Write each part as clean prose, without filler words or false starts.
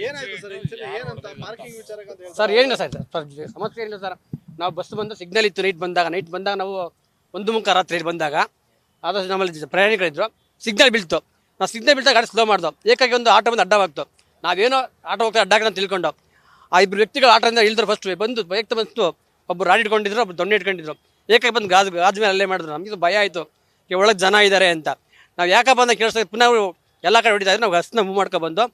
ಏನಾಯ್ತು sir incident ಏನಂತ parking ವಿಚಾರಕ್ಕೆ ಅಂತ ಹೇಳಿ ಸರ್ ಏನಿಲ್ಲ ಸರ್ ಸಮಸ್ಯೆ ಏನಿಲ್ಲ ಸರ್. ನಾವು ಬಸ್ ಬಂದು ಸಿಗ್ನಲ್ ಇತ್ತು ನೈಟ್ ಬಂದಾಗ ನಾವು 1:30 ರಾತ್ರಿ ಬಂದಾಗ ಆದಷ್ಟು ನಮ್ಮಲ್ಲಿ ಪ್ರಯಾಣಿಕರಿದ್ರು. ಸಿಗ್ನಲ್ ಬೀಳ್ತು. ನಾವು ಸಿಗ್ನಲ್ ಬೀಳ್ದಾಗ ಗಾಡಿ ಸ್ಲೋ ಮಾಡ್ದು. ಏಕಾಗಿ ಒಂದು ಆಟೋ ಬಂದು ಅಡ್ಡವಾಗ್ತು. ನಾವೇನೋ ಆಟೋ ಹೋಗ್ತಾ ಅಡ್ಡ ಅಂತ ತಿಳ್ಕೊಂಡು ಆ ಇಬ್ಬರು ವ್ಯಕ್ತಿಗಳು ಆಟೋದಿಂದ ಇಳಿದ್ರು. ಫಸ್ಟ್ ಬಂದು ಬೈಕ್ ಬಂತು. ಒಬ್ಬರು ರಾಡಿ ಇಟ್ಕೊಂಡಿದ್ರು, ಒಬ್ಬರು ದೊಣ್ಣೆ ಇಟ್ಕೊಂಡಿದ್ರು. ಏಕಾಗಿ ಬಂದು ಗಾಜ್ ಮೇಲೆ ಅಲ್ಲೇ ಮಾಡಿದ್ರು. ನಮಗೆ ಭಯ ಆಯಿತು, ಒಳಗೆ ಜನ ಇದ್ದಾರೆ ಅಂತ. ನಾವು ಯಾಕಪ್ಪ ಅಂತ ಕೇಳಿಸ್ತಾ ಪುನಃ ಎಲ್ಲ ಕಡೆ ಹೊಡಿತಾ ಇದ್ರೆ ನಾವು ಹಸ್ನ ಮೂವ್ ಮಾಡ್ಕೊಂಡು ಬಂದು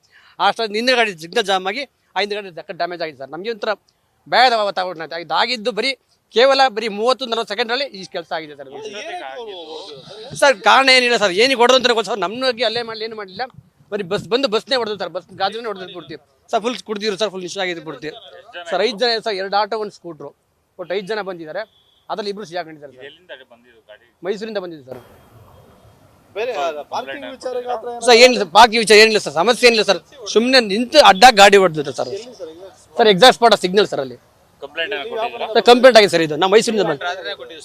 ಅಷ್ಟೊಂದು ಹಿಂದೆ ಗಾಡಿ ಸಿಗ್ನಲ್ ಜಾಮ್ ಆಗಿ 5 ಗಾಡಿ ಡ್ಯಾಮೇಜ್ ಆಗಿದೆ ಸರ್. ನಮಗೆ ಒಂಥರ ಭಯದ ವಾತಾವರಣ ಇದಾಗಿದ್ದು ಕೇವಲ ಬರೀ 30-40 ಸೆಕೆಂಡ್ರಲ್ಲಿ ಈ ಕೆಲಸ ಆಗಿದೆ ಸರ್. ಸರ್ ಕಾರಣ ಏನಿಲ್ಲ ಸರ್, ಏನಿಗೆ ಹೊಡೆದು ಅಂತ ಗೊತ್ತು ಸರ್. ನಮಗೆ ಅಲ್ಲೇ ಮಾಡಲಿ ಏನು ಮಾಡಲಿಲ್ಲ, ಬರೀ ಬಸ್ನೇ ಹೊಡೆದು ಸರ್. ಬಸ್ ಗಾಜನೇ ಹೊಡೆದು ಕೊಡ್ತೀವಿ ಸರ್. ಫುಲ್ ಕುಡ್ದಿರು ಸರ್, ಫುಲ್ ಇಷ್ಟ ಆಗಿದೆ ಕೊಡ್ತೀವಿ ಸರ್. 5 ಜನ ಸರ್, 2 ಆಟೋ 1 ಸ್ಕೂಟ್ರು, ಒಟ್ಟು 5 ಜನ ಬಂದಿದ್ದಾರೆ. ಅದರಲ್ಲಿ 2 ಸಿಕ್ಕಾಕೊಂಡಿದ್ದಾರೆ ಸರ್. ಮೈಸೂರಿಂದ ಬಂದಿದ್ದು ಸರ್. ಬೇರೆ ಪಾರ್ಕಿಂಗ್ ವಿಚಾರಕ್ಕೆ ಹತ್ರ ಸರ್ ಏನಿಲ್ಲ ಪಾರ್ಕಿಂಗ್ ವಿಚಾರ ಏನಿಲ್ಲ ಸರ್, ಸಮಸ್ಯೆ ಏನಿಲ್ಲ ಸರ್. ಸುಮ್ಮನೆ ನಿಂತು ಅಡ್ಡ ಗಾಡಿ ಹೊಡೆದಿತ್ತು sir. Sir exact spot signal sir. ಅಲ್ಲಿ ಕಂಪ್ಲೇಂಟ್ ಆಗಿದೆ ಸರ್. ಇದು ನಾವು ಮೈಸೂರಿಂದ ಬಂದು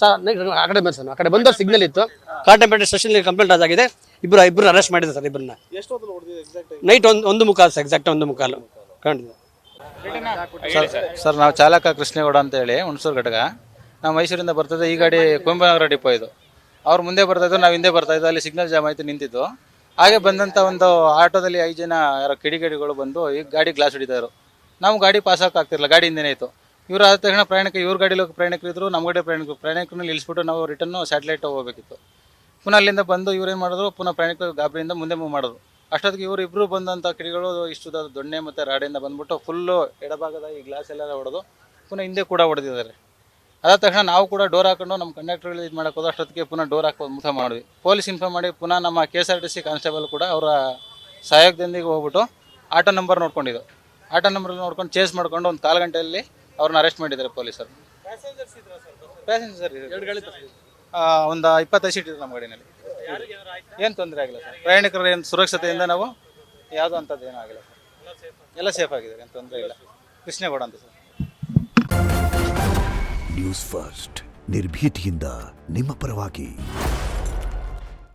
ಸರ್ ಆ ಕಡೆ ಬಂದು ಸರ್, ಆ ಕಡೆ ಬಂದವ್ರು ಸಿಗ್ನಲ್ ಇತ್ತು. ಕಾಟನ್ಪೇಟೆ ಸ್ಟೇಷನ್ ಕಂಪ್ಲೇಂಟ್ ಆಗಿದೆ. ಇಬ್ಬರು ಅರೆಸ್ಟ್ ಮಾಡಿದೆ ಸರ್. ಇಬ್ಬರನ್ನ ಎಷ್ಟೊತ್ತಲ್ಲಿ ಹೊಡೆದಿದೆ ಎಕ್ಸಾಕ್ಟ್ ನೈಟ್ 1:15 ಸರ್, ಎಕ್ಸಾಕ್ಟ್ 1:15 ಕಂಡಿದೆ ಸರ್. ನಾವು ಚಾಲಕ ಕೃಷ್ಣೇಗೌಡ ಅಂತ ಹೇಳಿ ಹುಣಸೂರು ಘಟಕ. ನಾವು ಮೈಸೂರಿಂದ ಬರ್ತಿದ್ದೆ. ಈ ಗಾಡಿ ಕುಂಭನಗರ ಡಿಪೋ ಇದು. ಅವ್ರು ಮುಂದೆ ಬರ್ತಾಯಿದ್ರು, ನಾವು ಹಿಂದೆ ಬರ್ತಾಯಿದ್ದು. ಅಲ್ಲಿ ಸಿಗ್ನಲ್ ಜಾಮ್ ಆಯಿತು, ನಿಂತಿದ್ದು. ಹಾಗೆ ಬಂದಂಥ ಒಂದು ಆಟೋದಲ್ಲಿ 5 ಜನ ಯಾರೋ ಕಿಡಿಗೇಡಿಗಳು ಬಂದು ಈ ಗಾಡಿ ಗ್ಲಾಸ್ ಹೊಡಿತಾಯಿದ್ರು. ನಾವು ಗಾಡಿ ಪಾಸ್ ಆಗ್ತಿರಲಿಲ್ಲ, ಗಾಡಿ ಹಿಂದೆನೇ ಇತ್ತು. ಇವರು ಆದ ತಕ್ಷಣ ಇವ್ರ ಗಾಡಿಲಿ ಪ್ರಯಾಣಿಕರು ಇದ್ರು, ನಮ್ಮ ಗಾಡಿ ಪ್ರಯಾಣಿಕರನ್ನ ನಿಲ್ಲಿಸ್ಬಿಟ್ಟು ನಾವು ರಿಟರ್ನು ಸ್ಯಾಟಲೈಟ್ ಹೋಗಬೇಕಿತ್ತು. ಪುನಃ ಅಲ್ಲಿಂದ ಬಂದು ಇವ್ರೇನು ಮಾಡಿದ್ರು, ಪುನಃ ಪ್ರಯಾಣಿಕರು ಗಾಬರಿಯಿಂದ ಮುಂದೆ ಮೂವ್ ಮಾಡಿದ್ರು. ಅಷ್ಟೊತ್ತಿಗೆ ಇವರು ಇಬ್ಬರು ಬಂದಂಥ ಕಿಡಿಗಳು ಇಷ್ಟು ದೊಣ್ಣೆ ಮತ್ತು ರಾಡಿಯಿಂದ ಬಂದ್ಬಿಟ್ಟು ಫುಲ್ಲು ಎಡಭಾಗದ ಈ ಗ್ಲಾಸ್ ಎಲ್ಲ ಹೊಡೆದು ಪುನಃ ಹಿಂದೆ ಕೂಡ ಹೊಡೆದಿದ್ದಾರೆ. ಅದಾದ ತಕ್ಷಣ ನಾವು ಕೂಡ ಡೋರ್ ಹಾಕೊಂಡು ನಮ್ಮ ಕಂಡಕ್ಟರ್ಗಳು ಇದು ಮಾಡೋಕೆ ಹೋದ ಅಷ್ಟೊತ್ತಿಗೆ ಪುನಃ ಡೋರ್ ಹಾಕಿ ಇನ್ಫಾರ್ಮ್ ಮಾಡಿದ್ವಿ. ಪೊಲೀಸ್ ಇನ್ಫಾರ್ಮ್ ಮಾಡಿ ಪುನಃ ನಮ್ಮ KSRTC ಕಾನ್ಸ್ಟೇಬಲ್ ಕೂಡ ಅವರ ಸಹಯೋಗದೊಂದಿಗೆ ಹೋಗ್ಬಿಟ್ಟು ಆಟೋ ನಂಬರ್ ನೋಡ್ಕೊಂಡಿದ್ದು. ಆಟೋ ನಂಬರ್ ನೋಡ್ಕೊಂಡು ಚೇಸ್ ಮಾಡ್ಕೊಂಡು ಒಂದು 1/4 ಗಂಟೆಯಲ್ಲಿ ಅವ್ರನ್ನ ಅರೆಸ್ಟ್ ಮಾಡಿದ್ದಾರೆ ಪೊಲೀಸರು. ಪ್ಯಾಸೆಂಜರ್ ಒಂದು 25 ಸೀಟ್ ಇದೆ ನಮ್ಮ ಗಾಡಿನಲ್ಲಿ. ಏನು ತೊಂದರೆ ಆಗಿಲ್ಲ ಸರ್. ಪ್ರಯಾಣಿಕರ ಏನು ಸುರಕ್ಷತೆಯಿಂದ ನಾವು ಯಾವುದೋ ಅಂಥದ್ದು ಏನೂ ಆಗಿಲ್ಲ ಸರ್. ಎಲ್ಲ ಸೇಫ್ ಆಗಿದೆ, ಏನು ತೊಂದರೆ ಇಲ್ಲ. ಕೃಷ್ಣೇಗೌಡ ಅಂತ ಸರ್. ನ್ಯೂಸ್ ಫಸ್ಟ್ ನಿರ್ಭೀತಿಯಿಂದ ನಿಮ್ಮ ಪರವಾಗಿ.